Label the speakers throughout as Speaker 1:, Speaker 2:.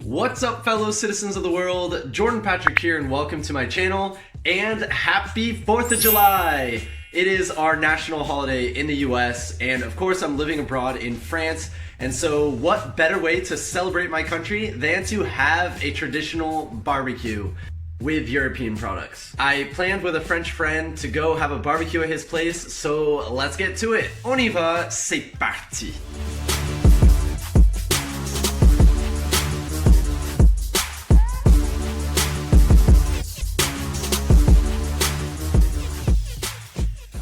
Speaker 1: What's up, fellow citizens of the world? Jordan Patrick here, and welcome to my channel, and happy 4th of July! It is our national holiday in the US, and of course I'm living abroad in France, and so what better way to celebrate my country than to have a traditional barbecue with European products. I planned with a French friend to go have a barbecue at his place, so let's get to it. On y va, c'est parti!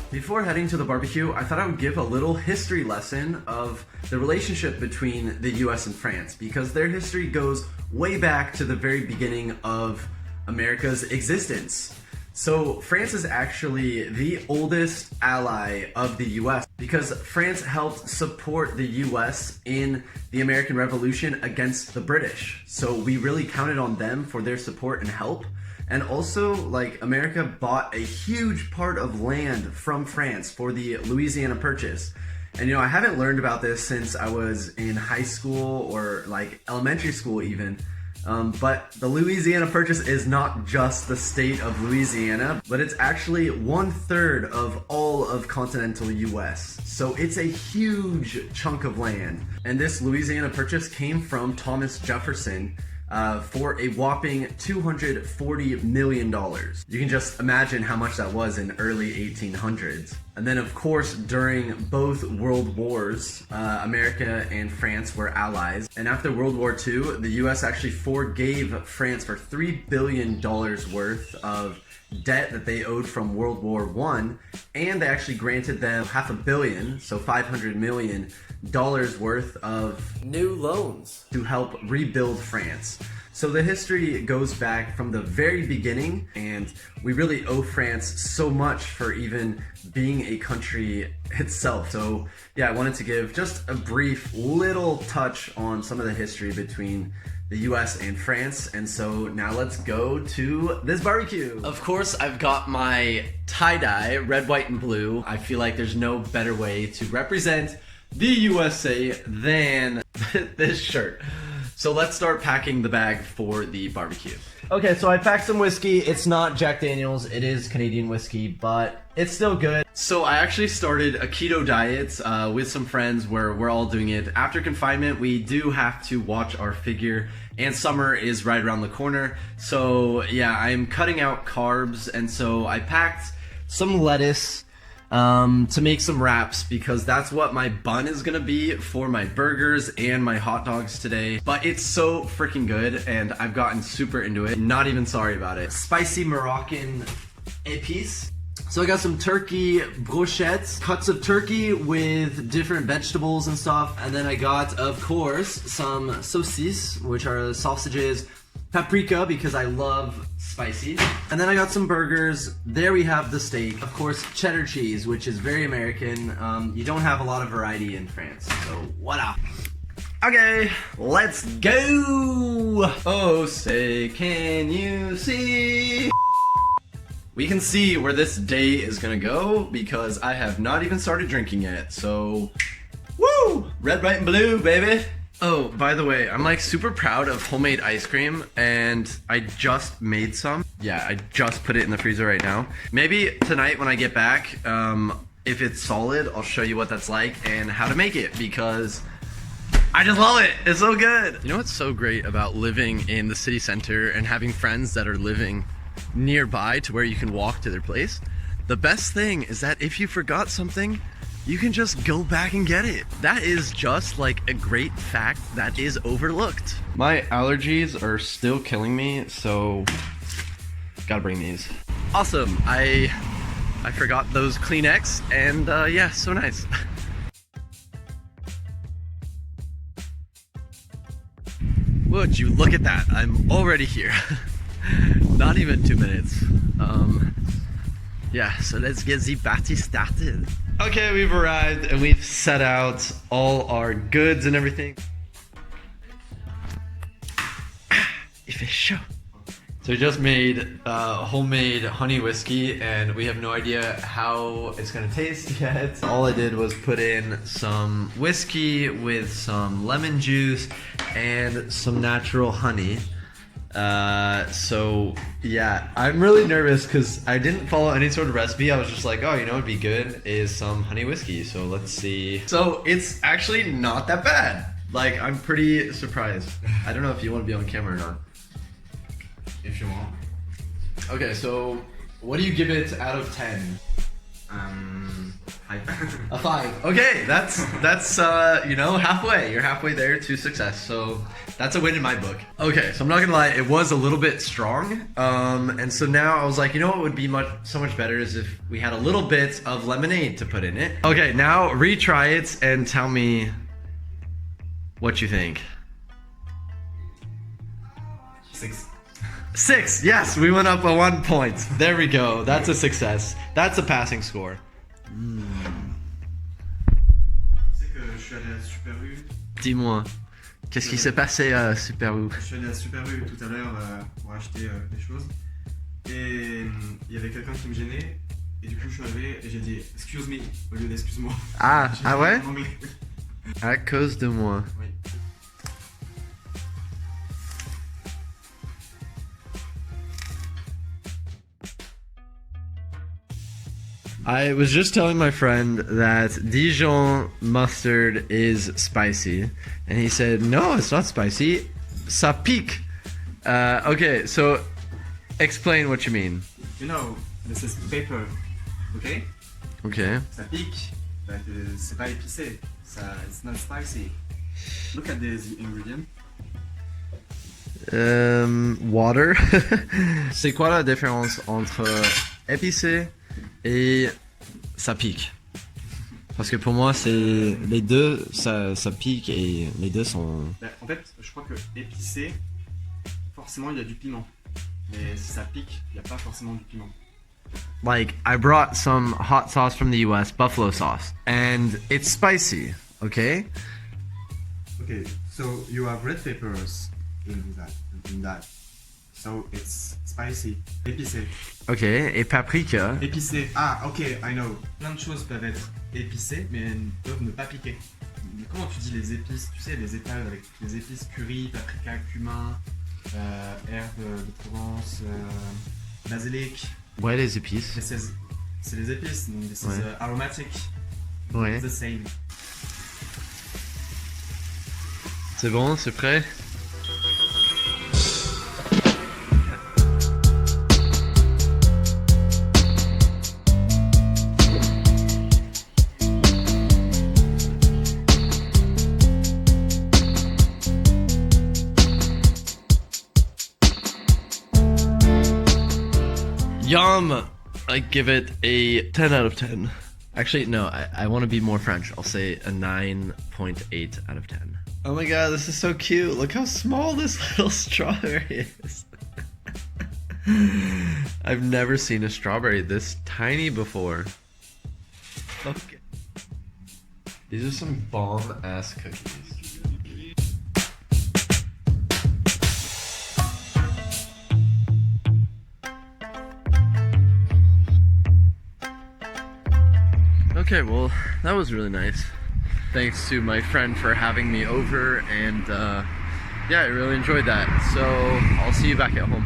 Speaker 1: Before heading to the barbecue, I thought I would give a little history lesson of the relationship between the US and France, because their history goes way back to the very beginning of America's existence. So France is actually the oldest ally of the US because France helped support the US in the American Revolution against the British. So we really counted on them for their support and help. And also, like, America bought a huge part of land from France for the Louisiana Purchase. And I haven't learned about this since I was in high school or like elementary school even. But the Louisiana Purchase is not just the state of Louisiana, but it's actually 1/3 of all of continental US. So it's a huge chunk of land. And this Louisiana Purchase came from Thomas Jefferson for a whopping $240 million. You can just imagine how much that was in early 1800s. And then of course, during both world wars, America and France were allies. And after World War II, the US actually forgave France for $3 billion worth of debt that they owed from World War I, and they actually granted them $500 million, so $500 million worth of new loans to help rebuild France. So the history goes back from the very beginning, and we really owe France so much for even being a country itself. So yeah, I wanted to give just a brief little touch on some of the history between the US and France, and so now let's go to this barbecue. Of course, I've got my tie-dye, red, white, and blue. I feel like there's no better way to represent the USA than this shirt. So let's start packing the bag for the barbecue. Okay, so I packed some whiskey. It's not Jack Daniels, it is Canadian whiskey, but it's still good. So I actually started a keto diet with some friends where we're all doing it. After confinement, we do have to watch our figure, and summer is right around the corner. So yeah, I'm cutting out carbs, and so I packed some lettuce to make some wraps, because that's what my bun is gonna be for my burgers and my hot dogs today. But it's so freaking good, and I've gotten super into it. Not even sorry about it. Spicy Moroccan épices. So I got some turkey brochettes, cuts of turkey with different vegetables and stuff. And then I got, of course, some saucisses, which are sausages, paprika, because I love spicy. And then I got some burgers. There we have the steak. Of course, cheddar cheese, which is very American. You don't have a lot of variety in France, so voila. Okay, let's go! Oh, say, can you see? We can see where this day is gonna go because I have not even started drinking yet, so woo! Red, white, and blue, baby! Oh, by the way, I'm like super proud of homemade ice cream, and I just made some. Yeah, I just put it in the freezer right now. Maybe tonight when I get back, if it's solid, I'll show you what that's like and how to make it, because I just love it. It's so good. You know what's so great about living in the city center and having friends that are living nearby to where you can walk to their place? The best thing is that if you forgot something, you can just go back and get it. That is just like a great fact that is overlooked. My allergies are still killing me, so gotta bring these. Awesome, I forgot those Kleenex, and yeah, so nice. Would you look at that? I'm already here. Not even 2 minutes. Yeah, so let's get the party started. Okay, we've arrived and we've set out all our goods and everything. Il fait chaud. So we just made homemade honey whiskey, and we have no idea how it's gonna taste yet. All I did was put in some whiskey with some lemon juice and some natural honey. So yeah, I'm really nervous because I didn't follow any sort of recipe. I was just like, oh, you know what'd be good is some honey whiskey. So let's see. So it's actually not that bad. Like, I'm pretty surprised. I don't know if you want to be on camera or not. If you want. Okay, so what do you give it out of 10? 5. A 5. Okay, that's you know, halfway. You're halfway there to success. So that's a win in my book. Okay, so I'm not gonna lie, it was a little bit strong. And so now I was like, you know what would be so much better is if we had a little bit of lemonade to put in it. Okay, now retry it and tell me what you think.
Speaker 2: 6.
Speaker 1: 6, yes, we went up by 1 point. There we go, that's a success. That's a passing score.
Speaker 2: Tu sais que je suis allé à Super U.
Speaker 1: Dis-moi, qu'est-ce qui s'est passé à Super U?
Speaker 2: Je suis allé à Super U tout à l'heure pour acheter des choses. Et il y avait quelqu'un qui me gênait. Et du coup, je suis arrivé et j'ai dit excuse me au lieu d'excuse-moi.
Speaker 1: Ah, ah ouais?
Speaker 2: En anglais.
Speaker 1: À cause de moi.
Speaker 2: Oui.
Speaker 1: I was just telling my friend that Dijon mustard is spicy, and he said, no, it's not spicy, ça pique. Okay, so explain what you mean.
Speaker 2: You know, this is pepper, okay?
Speaker 1: Okay.
Speaker 2: Ça pique, but c'est pas épicé. It's not spicy. Look at the ingredient.
Speaker 1: Water. C'est quoi la différence entre épicé et ça pique? Parce que pour moi, c'est les deux, ça pique et les deux sont.
Speaker 2: En fait, je crois que épicé, forcément, il y a du piment. Mais si ça pique, il n'y a pas forcément du piment.
Speaker 1: Like, I brought some hot sauce from the US, buffalo sauce, and it's spicy, okay?
Speaker 2: Okay, so you have red peppers in that. So it's spicy. Épicé.
Speaker 1: Ok, et paprika.
Speaker 2: Épicé. Ah, ok, I know. Plein de choses peuvent être épicées, mais peuvent ne pas piquer. Mais comment tu dis les épices? Tu sais, les étals avec les épices curry, paprika, cumin, herbes de Provence, basilic.
Speaker 1: Ouais, les épices.
Speaker 2: C'est les épices, donc this is aromatic.
Speaker 1: Ouais.
Speaker 2: It's the same.
Speaker 1: C'est bon, c'est prêt? Yum! I give it a 10 out of 10. Actually, no, I want to be more French. I'll say a 9.8 out of 10. Oh my god, this is so cute. Look how small this little strawberry is. I've never seen a strawberry this tiny before. Okay. These are some bomb-ass cookies. Okay, well, that was really nice. Thanks to my friend for having me over, and yeah, I really enjoyed that. So I'll see you back at home.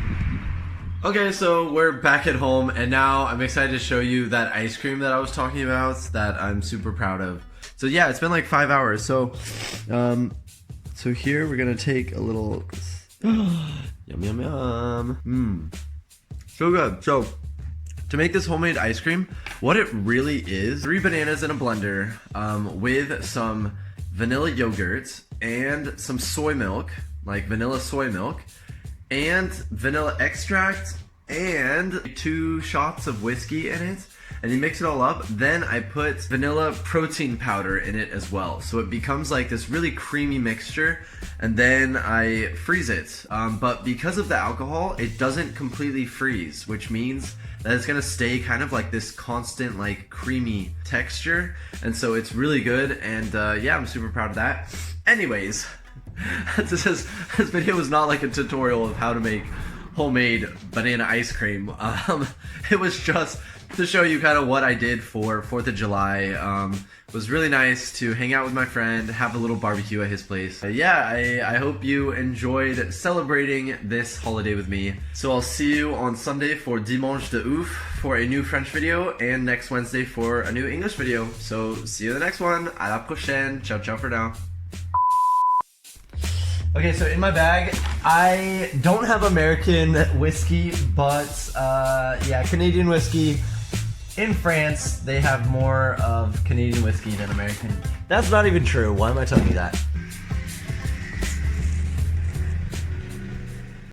Speaker 1: Okay, so we're back at home, and now I'm excited to show you that ice cream that I was talking about that I'm super proud of. So yeah, it's been like 5 hours. So so here we're gonna take a little yum yum yum. So good. So to make this homemade ice cream, what it really is, 3 bananas in a blender with some vanilla yogurt and some soy milk, like vanilla soy milk, and vanilla extract, and 2 shots of whiskey in it, and you mix it all up. Then I put vanilla protein powder in it as well, so it becomes like this really creamy mixture, and then I freeze it. But because of the alcohol, it doesn't completely freeze, which means that it's gonna stay kind of like this constant, like, creamy texture, and so it's really good. And yeah, I'm super proud of that. Anyways, this video was not like a tutorial of how to make homemade banana ice cream. It was just to show you kind of what I did for 4th of July. It was really nice to hang out with my friend, have a little barbecue at his place. Yeah, I hope you enjoyed celebrating this holiday with me. So I'll see you on Sunday for Dimanche de Ouf for a new French video, and next Wednesday for a new English video. So see you in the next one. À la prochaine. Ciao, ciao for now. Okay, so in my bag, I don't have American whiskey, but yeah, Canadian whiskey. In France, they have more of Canadian whiskey than American. That's not even true. Why am I telling you that?